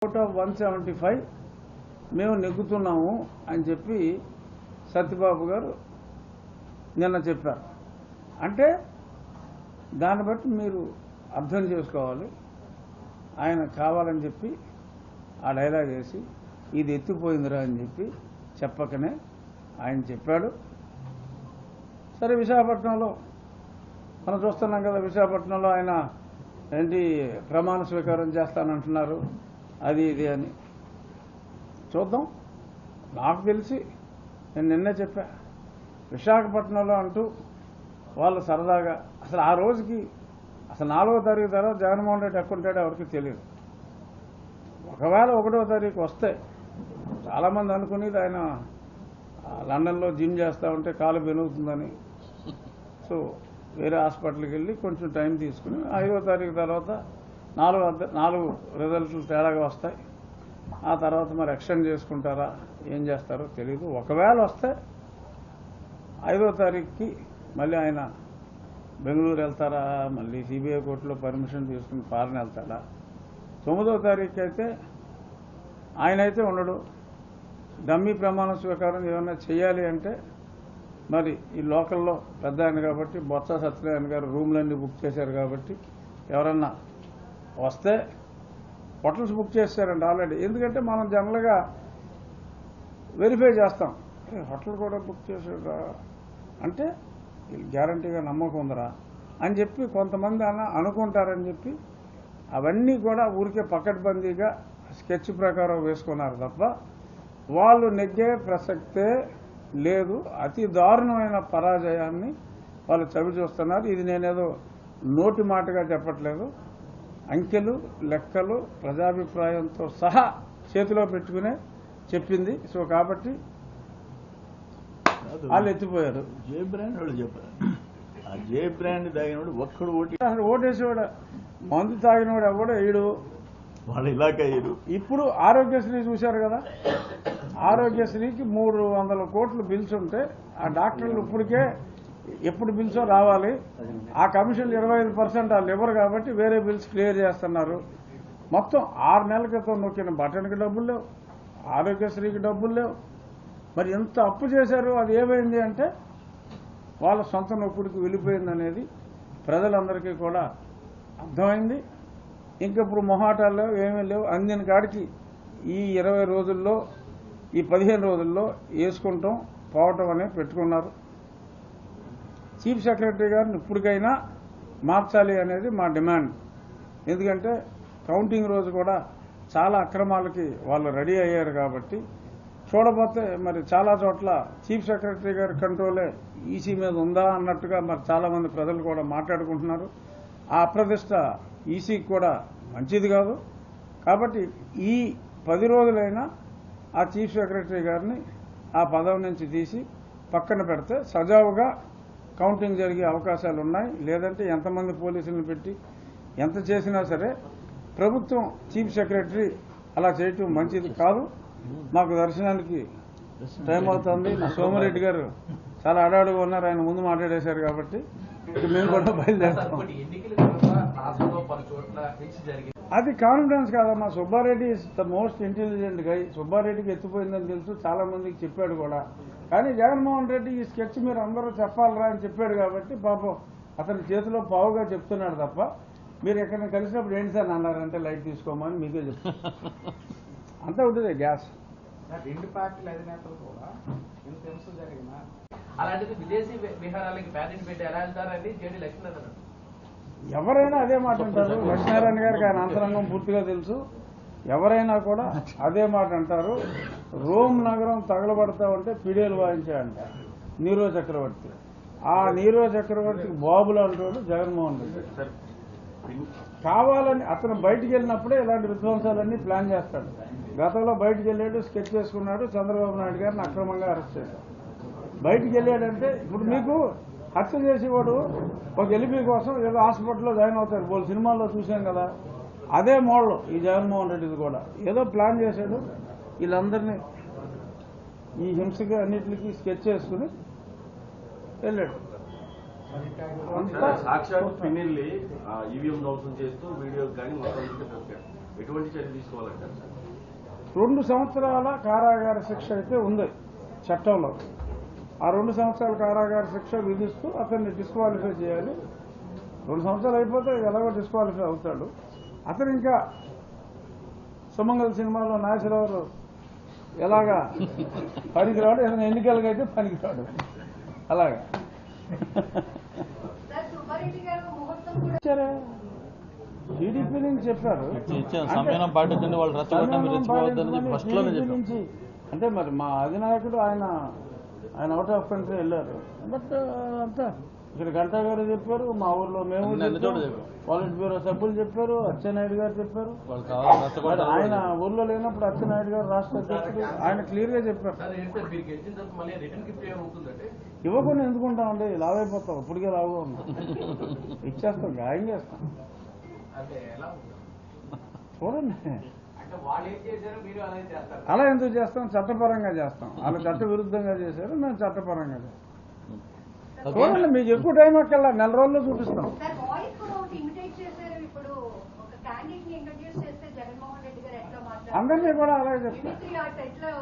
Out of 175 మేము నెగ్గుతున్నాము అని చెప్పి సత్యబాబు గారు నిన్న చెప్పారు. అంటే దాన్ని బట్టి మీరు అర్థం చేసుకోవాలి. ఆయన కావాలని చెప్పి ఆ డైలాగ్ వేసి ఇది ఎత్తిపోయిందిరా అని చెప్పి చెప్పకనే ఆయన చెప్పాడు. సరే, విశాఖపట్నంలో మనం చూస్తున్నాం కదా, విశాఖపట్నంలో ఆయన ఏంటి ప్రమాణ స్వీకారం చేస్తానంటున్నారు, అది ఇది అని. చూద్దాం. నాకు తెలిసి నేను నిన్నే చెప్పా, విశాఖపట్నంలో అంటూ వాళ్ళు సరదాగా అసలు ఆ రోజుకి అసలు 4వ తారీఖు తర్వాత జగన్మోహన్ రెడ్డి ఎక్కడుంటాడో ఎవరికి తెలియదు. ఒకవేళ 1వ తారీఖు వస్తే చాలామంది అనుకునేది ఆయన లండన్లో జిమ్ చేస్తూ ఉంటే కాలు బెనుగుతుందని, సో వేరే హాస్పిటల్కి వెళ్ళి కొంచెం టైం తీసుకుని 5వ తారీఖు తర్వాత 4 రిజల్ట్లు తేడాగా వస్తాయి. ఆ తర్వాత మరి ఎక్స్టెండ్ చేసుకుంటారా, ఏం చేస్తారో తెలీదు. ఒకవేళ వస్తే 5వ తారీఖుకి మళ్ళీ ఆయన బెంగళూరు వెళ్తారా, మళ్ళీ సిబిఐ కోర్టులో పర్మిషన్ తీసుకుని ఫారెన్ వెళ్తాడా. 9వ తారీఖు అయితే ఆయన అయితే ఉండడు. డమ్మీ ప్రమాణ స్వీకారం ఏమైనా చేయాలి అంటే మరి ఈ లోకల్లో పెద్ద ఆయన కాబట్టి బొత్స సత్యనారాయణ గారు రూమ్లన్నీ బుక్ చేశారు కాబట్టి ఎవరన్నా వస్తే హోటల్స్ బుక్ చేశారండి ఆల్రెడీ. ఎందుకంటే మనం జనరల్గా వెరిఫై చేస్తాం, హోటల్ కూడా బుక్ చేశారా అంటే గ్యారంటీగా నమ్మకం ఉందరా అని చెప్పి కొంతమంది అనుకుంటారని చెప్పి అవన్నీ కూడా ఊరికే పకడ్బందీగా స్కెచ్ ప్రకారం వేసుకున్నారు తప్ప వాళ్ళు నెగ్గే ప్రసక్తే లేదు. అతి దారుణమైన పరాజయాన్ని వాళ్ళు చవి చూస్తున్నారు. ఇది నేనేదో నోటి మాటగా చెప్పట్లేదు, అంకెలు లెక్కలు ప్రజాభిప్రాయంతో సహా చేతిలో పెట్టుకునే చెప్పింది. సో కాబట్టి వాళ్ళు ఎత్తిపోయారు. జే బ్రాండ్ వాళ్ళు చెప్పారు. ఆ జే బ్రాండ్ తాగినోడు ఒక్కడు ఓటేసేవాడు, మందు తాగినవాడు ఎవడో వేయడు, వాళ్ళ ఇలాకా వేయడు. ఇప్పుడు ఆరోగ్యశ్రీ చూశారు కదా, ఆరోగ్యశ్రీకి 300 కోట్లు బిల్స్ ఉంటే ఆ డాక్టర్లు ఇప్పటికే ఎప్పుడు బిల్సో రావాలి. ఆ కమిషన్లు 25% వాళ్ళు ఇవ్వరు కాబట్టి వేరే బిల్స్ క్లియర్ చేస్తున్నారు. మొత్తం 6 నెలల క్రితం నొక్కిన బటన్కి డబ్బులు లేవు, ఆరోగ్యశ్రీకి డబ్బులు లేవు. మరి ఎంత అప్పు చేశారు, అది ఏమైంది అంటే వాళ్ళ సొంత నొప్పుడికి వెళ్ళిపోయింది అనేది ప్రజలందరికీ కూడా అర్థమైంది. ఇంకప్పుడు మొహాటాలు లేవు, ఏమీ లేవు. అందిన కాడికి ఈ 20 రోజుల్లో ఈ 15 రోజుల్లో వేసుకుంటాం పోవటం అనేది పెట్టుకున్నారు. చీఫ్ సెక్రటరీ గారిని ఇప్పటికైనా మార్చాలి అనేది మా డిమాండ్. ఎందుకంటే కౌంటింగ్ రోజు కూడా చాలా అక్రమాలకి వాళ్ళు రెడీ అయ్యారు కాబట్టి చూడబోతే మరి చాలా చోట్ల చీఫ్ సెక్రటరీ గారి కంట్రోలే ఈసీ మీద ఉందా అన్నట్టుగా మరి చాలామంది ప్రజలు కూడా మాట్లాడుకుంటున్నారు. ఆ అప్రతిష్ట ఈసీకి కూడా మంచిది కాదు. కాబట్టి ఈ 10 రోజులైనా ఆ చీఫ్ సెక్రటరీ గారిని ఆ పదవి నుంచి తీసి పక్కన పెడితే సజావుగా కౌంటింగ్ జరిగే అవకాశాలు ఉన్నాయి. లేదంటే ఎంతమంది పోలీసులను పెట్టి ఎంత చేసినా సరే ప్రభుత్వం చీఫ్ సెక్రటరీ అలా చేయటం మంచిది కాదు. మాకు దర్శనానికి టైం అవుతుంది. సోమిరెడ్డి గారు చాలా అడాడుగా ఉన్నారు, ఆయన ముందు మాట్లాడేశారు కాబట్టి మేము కూడా బయలుదేరుతాం. అది కాన్ఫిడెన్స్ కాదమ్మా. Subbareddy is the most intelligent guy. సుబ్బారెడ్డికి ఎత్తిపోయిందని తెలుసు, చాలా మందికి చెప్పాడు కూడా. కానీ జగన్మోహన్ రెడ్డి ఈ స్కెచ్ మీరు అందరూ చెప్పాలరా అని చెప్పాడు కాబట్టి పాపం అతని చేతిలో పావుగా చెప్తున్నాడు తప్ప మీరు ఎక్కడైనా కలిసినప్పుడు ఏంటి సార్ అన్నారంటే లైట్ తీసుకోమని మీకే చెప్తాను. అంతా ఉంటుంది గ్యాస్. 2 పార్టీల అధినేతలు కూడా ఇంత హింస జరిగిన అలాంటిది విదేశీ విహారాలకి ప్యారెంట్ పెట్టి ఎలా వెళ్తారని జేడీ లక్ష్మీనారాయణ ఎవరైనా అదే మాట అంటారు. లక్ష్మీనారాయణ గారికి ఆయన అంతరంగం పూర్తిగా తెలుసు. ఎవరైనా కూడా అదే మాట అంటారు. రోమ్ నగరం తగలబడతా ఉంటే పిడియలు వాయించాడంట నీరో చక్రవర్తి. ఆ నీరో చక్రవర్తికి బాబులు అంటాడు జగన్మోహన్ రెడ్డి. కావాలని అతను బయటికి వెళ్ళినప్పుడే ఇలాంటి విధ్వంసాలన్నీ ప్లాన్ చేస్తాడు. గతంలో బయటికి వెళ్ళాడు, స్కెచ్ చేసుకున్నాడు, చంద్రబాబు నాయుడు గారిని అక్రమంగా అరెస్ట్ చేశాడు. బయటికి వెళ్ళాడంటే ఇప్పుడు మీకు హత్య చేసేవాడు ఒక ఎలిపి కోసం ఏదో హాస్పిటల్లో జాయిన్ అవుతాడు, వాళ్ళు సినిమాల్లో చూసాం కదా. అదే మోడల్ ఈ జగన్మోహన్ రెడ్డిది కూడా. ఏదో ప్లాన్ చేశాడు, వీళ్ళందరినీ ఈ హింసకి అన్నిటికీ స్కెచ్ చేసుకుని వెళ్ళాడు. సాక్షాత్ పినిల్లి ఈవీఎం దోషం చేస్తూ వీడియో కానీ మొత్తం ఎటువంటి చర్య తీసుకోవాలంటారు సార్? 2 సంవత్సరాల కారాగార శిక్ష అయితే ఉంది చట్టంలో. ఆ 2 సంవత్సరాల కారాగార శిక్ష విధిస్తూ అతన్ని డిస్క్వాలిఫై చేయాలి. 2 సంవత్సరాలు అయిపోతే ఎలాగో డిస్క్వాలిఫై అవుతాడు. అతను ఇంకా సుమంగళ సినిమాలో నాగేశ్వరరావు ఎలాగా పనికిరాడు, ఏదైనా ఎన్నికలకైతే పనికిరాడు. అలాగా టీడీపీ నుంచి చెప్పారు, సంయమనం పాటించండి, వాళ్ళు రెచ్చగొట్టడం మీరు రెచ్చిపోవద్దని ఫస్ట్ లోనే TDP చెప్పారు. నుంచి. అంటే మరి మా అధినాయకుడు ఆయన అవుట్ ఆఫ్ కంట్రీ వెళ్ళారు. బట్ అంతా ఇక్కడ గంటా గారు చెప్పారు, మా ఊర్లో మేము అన్ని చోట్ల చెప్పారు, చెప్పారు. పాలిట్ బ్యూరో సభ్యులు చెప్పారు, అచ్చెన్నాయుడు గారు చెప్పారు. వాళ్ళు కావాలి మరి రెచ్చగొట్టారు. ఆయన ఊర్లో లేనప్పుడు అచ్చెన్నాయుడు గారు రాష్ట్ర అధ్యక్షుడు ఆయన క్లియర్ గా చెప్పారు. సార్ ఏంటి సార్ మీరు గెలిచిన తర్వాత మళ్ళీ రిటర్న్ గిఫ్ట్ ఏమవుతుందంటే ఇవ్వకుండా ఎందుకుంటామండి, లావైపోతాం. ఇప్పటికే లావుగా ఉన్నాం, ఇచ్చేస్తాం, గాయం చేస్తాం. అంటే ఎలా ఉంటుంది? చూడండి, అంటే వాళ్ళు ఏం చేశారో మీరు అలాగే చేస్తారు. అలా ఎందుకు చేస్తాం? చట్టపరంగా చేస్తాం. వాళ్ళు చట్ట విరుద్ధంగా చేశారు, మేము చట్టపరంగా చేస్తాం. చూడండి, మీకు ఎక్కువ టైం అక్కర్లా, 4 రోజుల్లో చూపిస్తాం. సార్ వాయిస్ కూడా ఒకటి ఇమిటేట్ చేశారు. ఇప్పుడు ఒక క్యాండిడేట్ ని ఇంట్రడ్యూస్ చేస్తే జగన్మోహన్ రెడ్డి గారు ఎట్లా మాట్లాడారు, అందరినీ కూడా అలాగే చెప్తాం. మిమిక్రీ ఆర్ట్ ఎట్లా